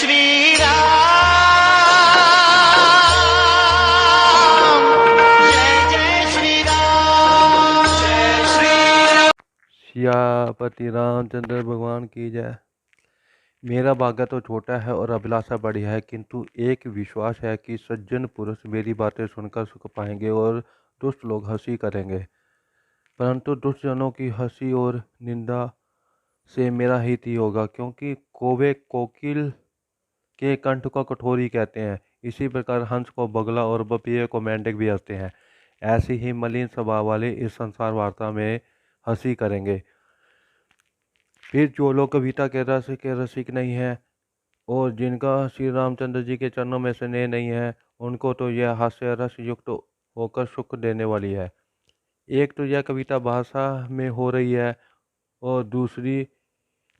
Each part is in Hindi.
श्री राम, जय श्री राम, जय श्री राम। सियापति रामचंद्र भगवान की जय। मेरा भाग्य तो छोटा है और अभिलाषा बड़ी है, किंतु एक विश्वास है कि सज्जन पुरुष मेरी बातें सुनकर सुख पाएंगे और दुष्ट लोग हंसी करेंगे। परंतु दुष्ट जनों की हंसी और निंदा से मेरा हित ही होगा, क्योंकि कौवे कोकिल के कंठ को कठोरी कहते हैं, इसी प्रकार हंस को बगला और बपिये को मेंढक भी हंसते हैं। ऐसी ही मलिन स्वभाव वाले इस संसार वार्ता में हंसी करेंगे। फिर जो लोग कविता के रस के रसिक नहीं हैं और जिनका श्री रामचंद्र जी के चरणों में स्नेह नहीं है, उनको तो यह हास्य रस युक्त होकर सुख देने वाली है। एक तो यह कविता भाषा में हो रही है और दूसरी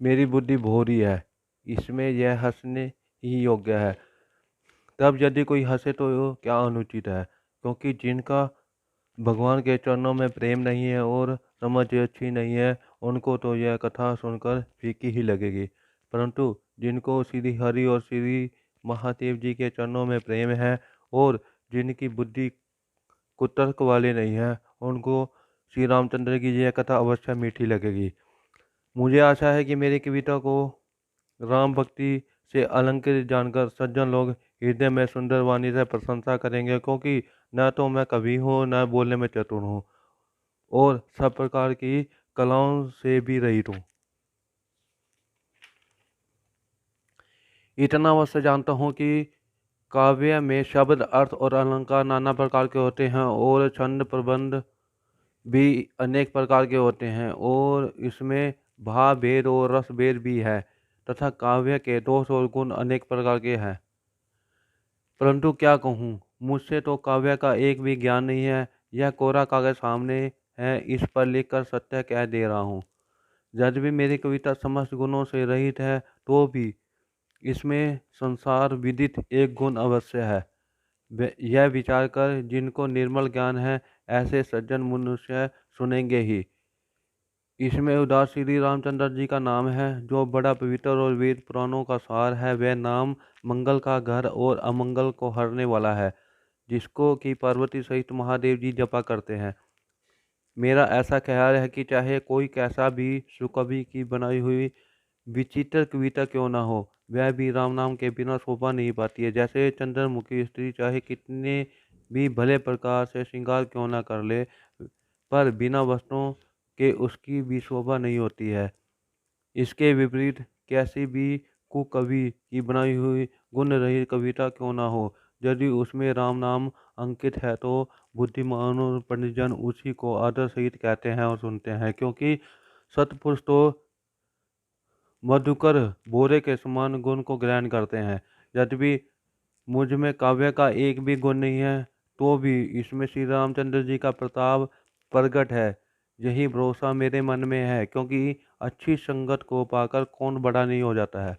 मेरी बुद्धि भोरी है, इसमें यह हंसने ही योग्य है। तब यदि कोई हंसे तो क्या अनुचित है, क्योंकि जिनका भगवान के चरणों में प्रेम नहीं है और समझ अच्छी नहीं है, उनको तो यह कथा सुनकर फीकी ही लगेगी। परंतु जिनको श्री हरि और श्री महादेव जी के चरणों में प्रेम है और जिनकी बुद्धि कुतर्क वाली नहीं है, उनको श्री रामचंद्र की यह कथा अवश्य मीठी लगेगी। मुझे आशा है कि मेरी कविता को राम भक्ति से अलंकृत जानकर सज्जन लोग हृदय में सुंदर वाणी से प्रशंसा करेंगे, क्योंकि न तो मैं कवि हूँ, न बोलने में चतुर हूँ और सब प्रकार की कलाओं से भी रहित हूँ। इतना अवश्य जानता हूँ कि काव्य में शब्द, अर्थ और अलंकार नाना प्रकार के होते हैं और छंद प्रबंध भी अनेक प्रकार के होते हैं और इसमें भाव भेद और रस भेद भी है तथा काव्य के दोष और गुण अनेक प्रकार के हैं। परंतु क्या कहूँ, मुझसे तो काव्य का एक भी ज्ञान नहीं है। यह कोरा कागज सामने है, इस पर लिखकर सत्य कह दे रहा हूँ। यदि भी मेरी कविता समस्त गुणों से रहित है, तो भी इसमें संसार विदित एक गुण अवश्य है। यह विचार कर जिनको निर्मल ज्ञान है, ऐसे सज्जन मनुष्य सुनेंगे ही। इसमें उदास श्री रामचंद्र जी का नाम है, जो बड़ा पवित्र और वेद पुराणों का सार है। वह नाम मंगल का घर और अमंगल को हरने वाला है, जिसको कि पार्वती सहित महादेव जी जपा करते हैं। मेरा ऐसा ख्याल है कि चाहे कोई कैसा भी सुकवि की बनाई हुई विचित्र कविता क्यों ना हो, वह भी राम नाम के बिना शोभा नहीं पाती है। जैसे चंद्रमुखी स्त्री चाहे कितने भी भले प्रकार से श्रृंगार क्यों ना कर ले, पर बिना वस्त्रों के उसकी भी शोभा नहीं होती है। इसके विपरीत कैसी भी कुकवि की बनाई हुई गुण रहित कविता क्यों ना हो, यदि उसमें राम नाम अंकित है, तो बुद्धिमान और पंडितजन उसी को आदर सहित कहते हैं और सुनते हैं, क्योंकि सत्पुरुष तो मधुकर बोरे के समान गुण को ग्रहण करते हैं। यदि भी मुझ में काव्य का एक भी गुण नहीं है, तो भी इसमें श्री रामचंद्र जी का प्रताप प्रकट है। यही भरोसा मेरे मन में है, क्योंकि अच्छी संगत को पाकर कौन बड़ा नहीं हो जाता है।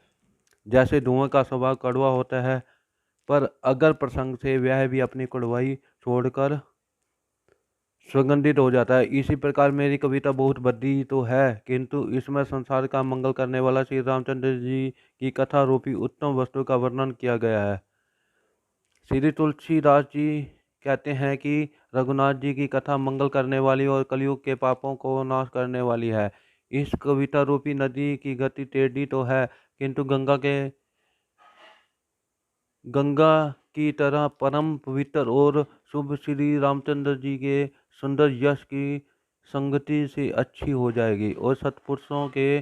जैसे धुआं का स्वभाव कड़वा होता है, पर अगर प्रसंग से वह भी अपनी कड़वाई छोड़कर सुगंधित हो जाता है, इसी प्रकार मेरी कविता बहुत बद्दी तो है, किंतु इसमें संसार का मंगल करने वाला श्री रामचंद्र जी की कथा रूपी उत्तम वस्तु का वर्णन किया गया है। श्री तुलसीदास जी कहते हैं कि रघुनाथ जी की कथा मंगल करने वाली और कलयुग के पापों को नाश करने वाली है। इस कविता रूपी नदी की गति टेढ़ी तो है, किंतु गंगा की तरह परम पवित्र और शुभ श्री रामचंद्र जी के सुंदर यश की संगति से अच्छी हो जाएगी और सत्पुरुषों के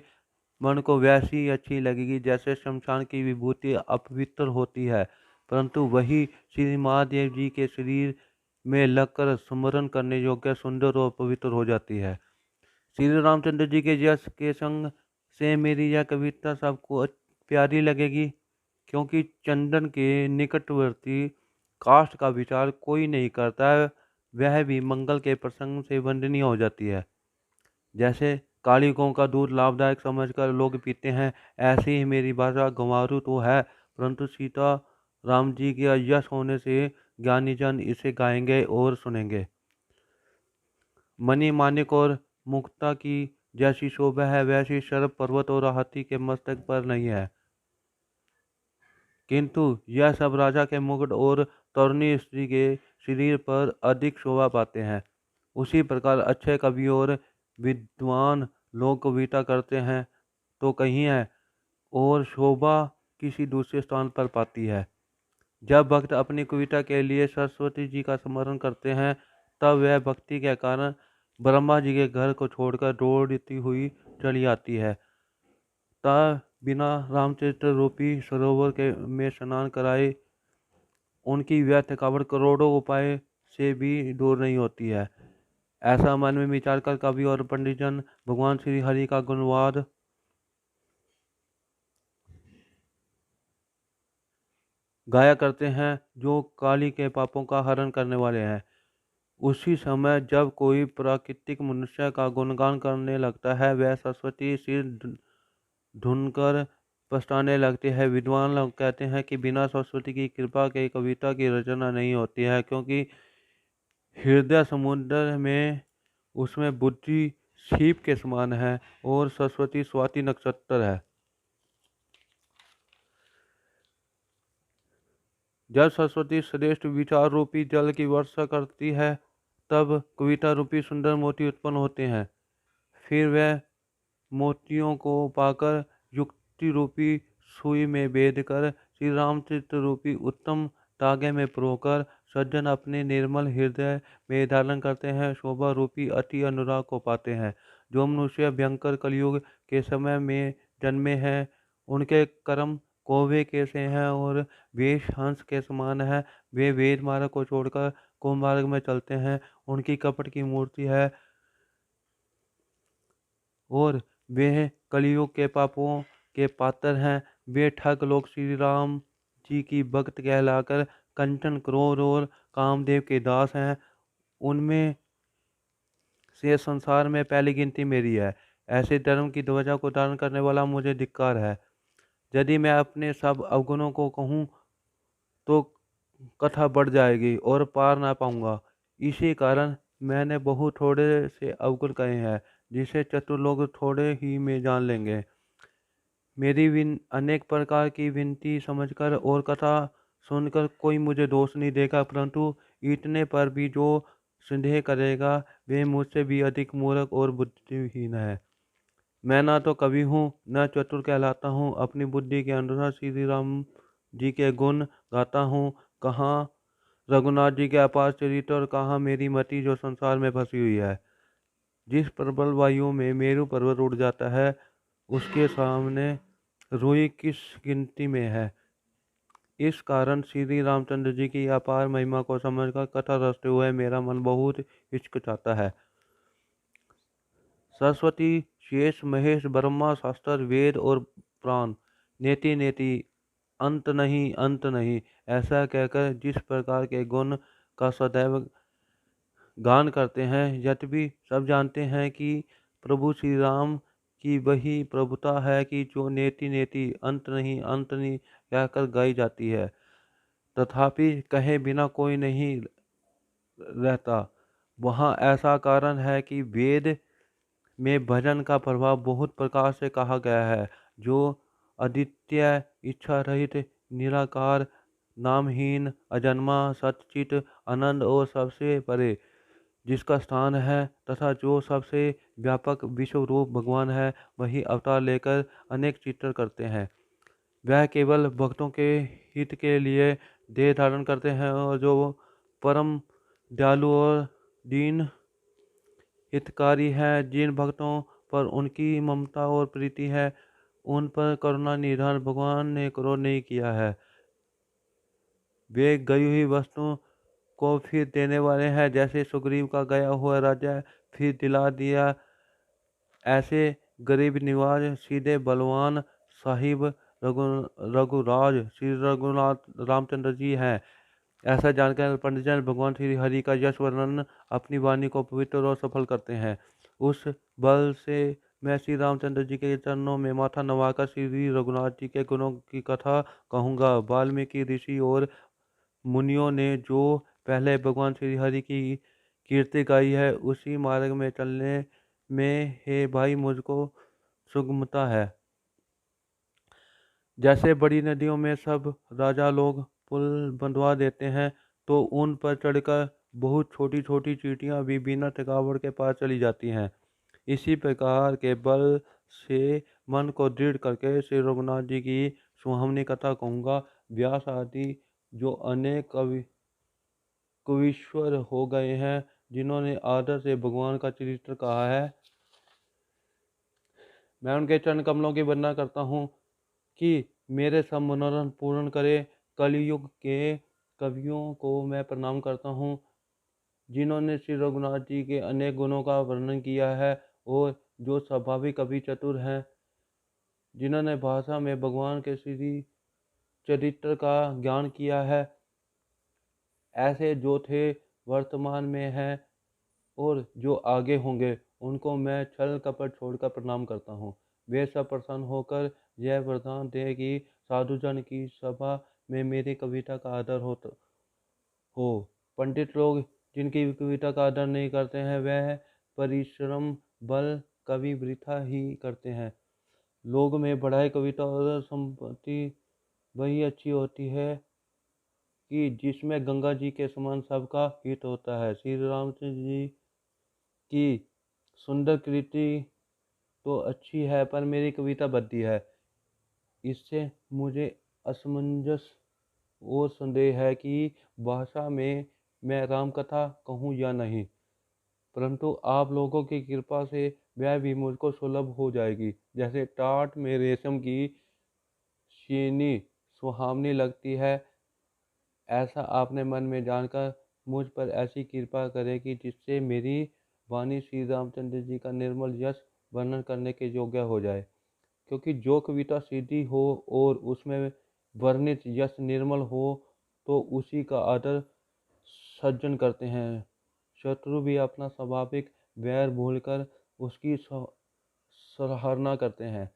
मन को वैसी अच्छी लगेगी जैसे शमशान की विभूति अपवित्र होती है, परंतु वही श्री महादेव जी के शरीर में लगकर स्मरण करने योग्य सुंदर और पवित्र हो जाती है। श्री रामचंद्र जी के यश के संग से मेरी यह कविता सबको प्यारी लगेगी, क्योंकि चंदन के निकटवर्ती काष्ठ का विचार कोई नहीं करता है, वह भी मंगल के प्रसंग से वंदनीय हो जाती है। जैसे काली गौ का दूध लाभदायक समझकर लोग पीते हैं, ऐसे ही मेरी भाषा गंवारू तो है, परंतु सीता राम जी का यश होने से ज्ञानी जन इसे गाएंगे और सुनेंगे। मणि माणिक और मुक्ता की जैसी शोभा है, वैसी शरभ पर्वत और हाथी के मस्तक पर नहीं है। किंतु यह सब राजा के मुकुट और तरुणी स्त्री के शरीर पर अधिक शोभा पाते हैं। उसी प्रकार अच्छे कवि और विद्वान लोग कविता करते हैं तो कहीं है और शोभा किसी दूसरे स्थान पर पाती है। जब भक्त अपनी कविता के लिए सरस्वती जी का स्मरण करते हैं तब वह भक्ति के कारण ब्रह्मा जी के घर को छोड़कर दौड़ती हुई चली आती है। तब बिना रामचरित्र रूपी सरोवर के में स्नान कराए उनकी वह थकावट करोड़ों उपाय से भी दूर नहीं होती है। ऐसा मन में विचार कर कवि और पंडितजन भगवान श्री हरि का गुणवाद गाया करते हैं जो काली के पापों का हरण करने वाले हैं। उसी समय जब कोई प्राकृतिक मनुष्य का गुणगान करने लगता है वह सरस्वती सिर ढूंढकर पछताने लगते हैं। विद्वान लोग कहते हैं कि बिना सरस्वती की कृपा के कविता की रचना नहीं होती है, क्योंकि हृदय समुद्र में उसमें बुद्धि सीप के समान है और सरस्वती स्वाति नक्षत्र है। जब सरस्वती श्रेष्ठ विचार रूपी जल की वर्षा करती है तब कविता रूपी सुंदर मोती उत्पन्न होते हैं। फिर वह मोतियों को पाकर युक्ति रूपी सुई में बेध कर श्री रामचरित्र रूपी उत्तम धागे में परोकर सज्जन अपने निर्मल हृदय में धारण करते हैं। शोभा रूपी अति अनुराग को पाते हैं। जो मनुष्य भयंकर कलयुग के समय में जन्मे हैं उनके कर्म कौवे के से हैं और वेश हंस के समान है। वे वेद मार्ग को छोड़कर कुमार्ग में चलते हैं। उनकी कपट की मूर्ति है और वे कलयुग के पापों के पात्र हैं। वे ठग लोग श्री राम जी की भक्त कहलाकर कंचन क्रोध और कामदेव के दास हैं। उनमें से संसार में पहली गिनती मेरी है। ऐसे धर्म की ध्वजा को धारण करने वाला मुझे धिक्कार है। यदि मैं अपने सब अवगुणों को कहूँ तो कथा बढ़ जाएगी और पार ना पाऊंगा। इसी कारण मैंने बहुत थोड़े से अवगुण कहे हैं जिसे चतुर लोग थोड़े ही में जान लेंगे। मेरी अनेक प्रकार की विनती समझकर और कथा सुनकर कोई मुझे दोष नहीं देगा, परंतु इतने पर भी जो संदेह करेगा वे मुझसे भी अधिक मूर्ख और बुद्धिहीन है। मैं ना तो कवि हूँ न चतुर कहलाता हूँ। अपनी बुद्धि के अनुसार श्री राम जी के गुण गाता हूँ। कहाँ रघुनाथ जी के अपार चरित्र और कहाँ मेरी मति जो संसार में फंसी हुई है। जिस प्रबल वायु में मेरू पर्वत उड़ जाता है उसके सामने रुई किस गिनती में है। इस कारण श्री रामचंद्र जी की अपार महिमा को समझकर कथा रचते हुए मेरा मन बहुत हिचकिचाता है। सरस्वती शेष महेश ब्रह्मा शास्त्र वेद और प्राण नेति नेति अंत नहीं अंत नहीं ऐसा कहकर जिस प्रकार के गुण का सदैव गान करते हैं, यद्यपि सब जानते हैं कि प्रभु श्री राम की वही प्रभुता है कि जो नेति नेति अंत नहीं कहकर गाई जाती है, तथापि कहे बिना कोई नहीं रहता। वहाँ ऐसा कारण है कि वेद में भजन का प्रभाव बहुत प्रकार से कहा गया है। जो अद्वितीय इच्छा रहित निराकार नामहीन अजन्मा सच्चित आनंद और सबसे परे जिसका स्थान है तथा जो सबसे व्यापक विश्व रूप भगवान है, वही अवतार लेकर अनेक चित्र करते हैं। वह केवल भक्तों के हित के लिए देह धारण करते हैं और जो परम दयालु और दीन हितकारी है, जिन भक्तों पर उनकी ममता और प्रीति है उन पर करुणा निधान भगवान ने क्रोध नहीं किया है। वे गई हुई वस्तु को फिर देने वाले हैं। जैसे सुग्रीव का गया हुआ राज्य फिर दिला दिया, ऐसे गरीब निवाज सीधे बलवान साहिब रघुराज श्री रघुनाथ रामचंद्र जी हैं। ऐसा जानकर पंडितजन भगवान श्री हरि का यश वर्णन अपनी वाणी को पवित्र और सफल करते हैं। उस बल से मैं श्री रामचंद्र जी के चरणों में माथा नवाकर श्री रघुनाथ जी के गुणों की कथा कहूँगा। वाल्मीकि ऋषि और मुनियों ने जो पहले भगवान श्री हरि की कीर्ति गाई है उसी मार्ग में चलने में हे भाई मुझको सुगमता है। जैसे बड़ी नदियों में सब राजा लोग पुल बंधवा देते हैं, तो उन पर चढ़कर बहुत छोटी छोटी चींटियां भी बिना थकावट के पार चली जाती हैं। इसी प्रकार के बल से मन को दृढ़ करके श्री रघुनाथ जी की सुहावनी कथा कहूँगा। व्यास आदि जो अनेक कवीश्वर हो गए हैं, जिन्होंने आदर से भगवान का चरित्र कहा है, मैं उनके चरण कमलों की वंदना करता हूँ कि मेरे सब मनोरथ पूर्ण करे। कलयुग के कवियों को मैं प्रणाम करता हूँ, जिन्होंने श्री रघुनाथ जी के अनेक गुणों का वर्णन किया है और जो स्वाभाविक कवि चतुर हैं, जिन्होंने भाषा में भगवान के श्री चरित्र का ज्ञान किया है। ऐसे जो थे, वर्तमान में हैं और जो आगे होंगे, उनको मैं छल कपट छोड़कर प्रणाम करता हूँ। वे सब प्रसन्न होकर यह वरदान दे कि साधुजन की सभा में मेरी कविता का आदर हो। पंडित लोग जिनकी कविता का आदर नहीं करते हैं, वह परिश्रम बल कवि वृथा ही करते हैं। लोग में बढ़ाई कविता और संपत्ति वही अच्छी होती है कि जिसमें गंगा जी के समान सबका हित होता है। श्री रामचंद्र जी की सुंदर कृति तो अच्छी है, पर मेरी कविता भद्दी है। इससे मुझे असमंजस और संदेह है कि भाषा में मैं रामकथा कहूँ या नहीं, परंतु आप लोगों की कृपा से वह भी मुझको सुलभ हो जाएगी। जैसे टाट में रेशम की चीनी सुहावनी लगती है, ऐसा आपने मन में जानकर मुझ पर ऐसी कृपा करें कि जिससे मेरी वाणी श्री रामचंद्र जी का निर्मल यश वर्णन करने के योग्य हो जाए। क्योंकि जो कविता सीधी हो और उसमें वर्णित यश निर्मल हो, तो उसी का आदर सज्जन करते हैं। शत्रु भी अपना स्वाभाविक वैर भूलकर उसकी सराहना करते हैं।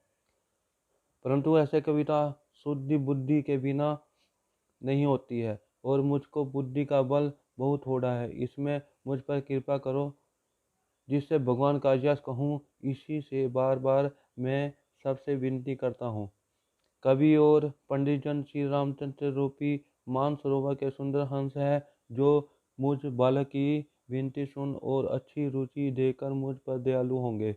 परंतु ऐसे कविता शुद्ध बुद्धि के बिना नहीं होती है, और मुझको बुद्धि का बल बहुत थोड़ा है। इसमें मुझ पर कृपा करो, जिससे भगवान का यश कहूँ। इसी से बार बार मैं सबसे विनती करता हूँ। कवि और पंडित जन श्री रामचंद्र रूपी मानसरोवर के सुंदर हंस है, जो मुझ बालक की विनती सुन और अच्छी रुचि देकर मुझ पर दयालु होंगे।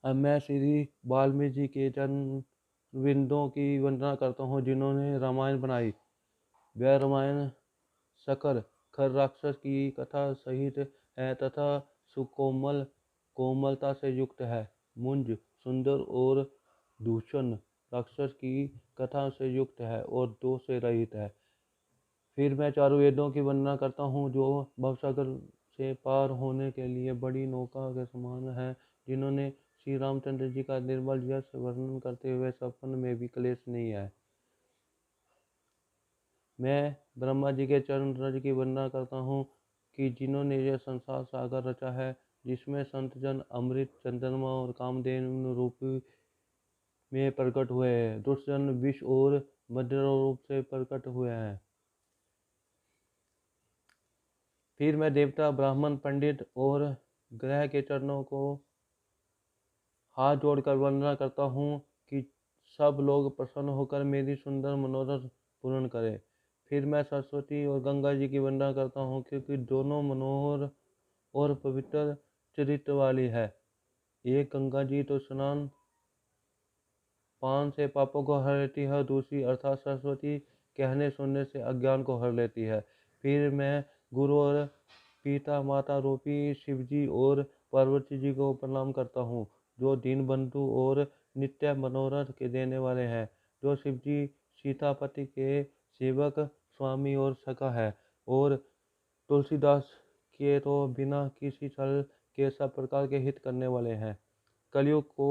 अब मैं श्री वाल्मीकि जी के चरण विंदों की वंदना करता हूँ, जिन्होंने रामायण बनाई। वह रामायण शकर खर राक्षस की कथा सहित है तथा सुकोमल कोमलता से युक्त है। मुंज सुंदर और दूषण राक्षस की कथा से युक्त है और दोष से रहित है। फिर मैं चारों वेदों की वंदना करता हूँ, जो भवसागर से पार होने के लिए बड़ी नौका के समान है, जिन्होंने श्री रामचंद्र जी का निर्मल यश वर्णन करते हुए सपन में भी क्लेश नहीं है। मैं ब्रह्मा जी के चरण रज की वंदना करता हूँ कि जिन्होंने यह संसार सागर रचा है, जिसमें संत जन अमृत चंद्रमा और कामधेनु रूप में प्रकट हुए हैं। दुष्ट जन विष और मदिरा रूप से प्रकट हुए हैं। फिर मैं देवता ब्राह्मण पंडित और ग्रह के चरणों को हाथ जोड़कर वंदना करता हूँ कि सब लोग प्रसन्न होकर मेरी सुंदर मनोरथ पूर्ण करें। फिर मैं सरस्वती और गंगा जी की वंदना करता हूँ, क्योंकि दोनों मनोहर और पवित्र चरित्र वाली है। एक गंगा जी तो स्नान पान से पापों को हर लेती है, दूसरी अर्थात सरस्वती कहने सुनने से अज्ञान को हर लेती है। फिर मैं गुरु और पिता माता रूपी शिवजी और पार्वती जी को प्रणाम करता हूँ, जो दीनबंधु और नित्य मनोरथ के देने वाले हैं। जो शिवजी सीतापति के सेवक स्वामी और सखा है, और तुलसीदास के तो बिना किसी छल के सब प्रकार के हित करने वाले हैं। कलयुग को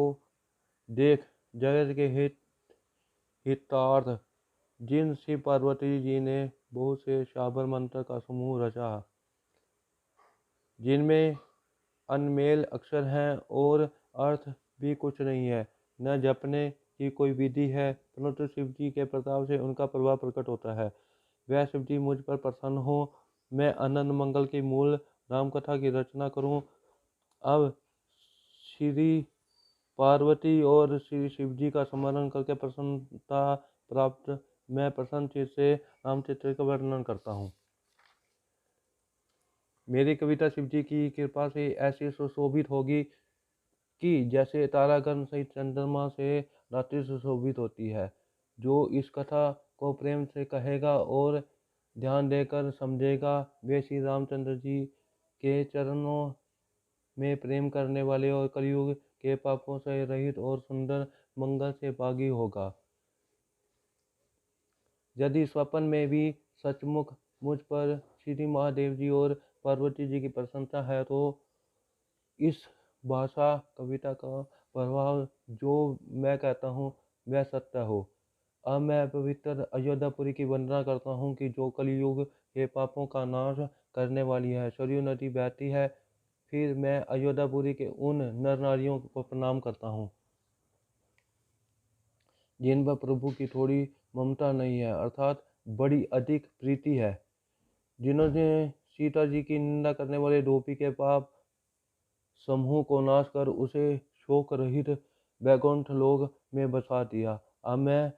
देख जगत के हितार्थ जिन शिव पार्वती जी ने बहुत से शाबर मंत्र का समूह रचा, जिनमें अनमेल अक्षर हैं और अर्थ भी कुछ नहीं है, न जपने की कोई विधि है, परंतु शिव जी के प्रताप से उनका प्रभाव प्रकट होता है। वह शिव जी मुझ पर प्रसन्न हो, मैं आनंद मंगल की मूल रामकथा की रचना करूं। अब श्री पार्वती और श्री शिव जी का स्मरण करके प्रसन्नता प्राप्त मैं प्रसन्न चित्त से रामचरित्र का वर्णन करता हूँ। मेरी कविता शिव जी की कृपा से ऐसी सुशोभित होगी कि जैसे तारागण सहित चंद्रमा से रात्रि सुशोभित होती है। जो इस कथा को प्रेम से कहेगा और ध्यान देकर समझेगा वे श्री रामचंद्र जी के चरणों में प्रेम करने वाले और कलयुग के पापों से रहित और सुंदर मंगल से भागी होगा। यदि स्वप्न में भी सचमुच मुझ पर श्री महादेव जी और पार्वती जी की प्रसन्नता है तो इस भाषा कविता का प्रभाव जो मैं कहता हूँ वह सत्य हो। अब मैं पवित्र अयोध्यापुरी की वंदना करता हूँ कि जो कलयुग के पापों का नाश करने वाली है। सरयू नदी बहती है। फिर मैं अयोध्यापुरी के उन नर नारियों को प्रणाम करता हूँ जिन पर प्रभु की थोड़ी ममता नहीं है अर्थात बड़ी अधिक प्रीति है, जिन्होंने सीता जी की निंदा करने वाले धोबी के पाप समूह को नाश कर उसे शोक रहित वैकुंठ लोक में बसा दिया। अब मैं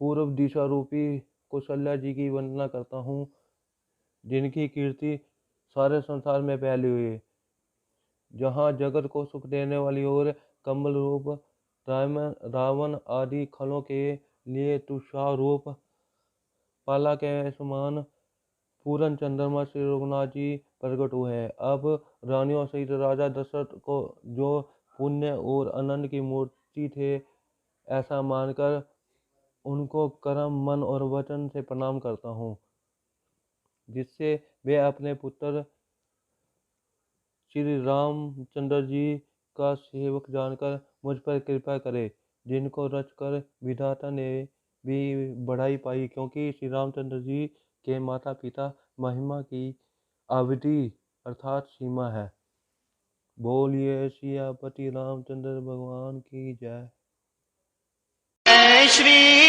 पूर्व दिशा रूपी कौशल्या जी की वंदना करता हूँ जिनकी कीर्ति सारे संसार में फैली हुई है। जहाँ जगत को सुख देने वाली और कमल रूप रावण आदि खलों के लिए तुषार रूप पाला के समान पूरन चंद्रमा श्री रघुनाथ जी प्रकट हुए हैं। अब रानियों सहित राजा दशरथ को जो पुण्य और आनंद की मूर्ति थे ऐसा मानकर उनको कर्म मन और वचन से प्रणाम करता हूँ जिससे वे अपने पुत्र श्री रामचंद्र जी का सेवक जानकर मुझ पर कृपा करे, जिनको रचकर विधाता ने भी बढ़ाई पाई क्योंकि श्री रामचंद्र जी के माता पिता महिमा की अवधि अर्थात सीमा है। बोलिए सियापति रामचंद्र भगवान की जय। जय श्री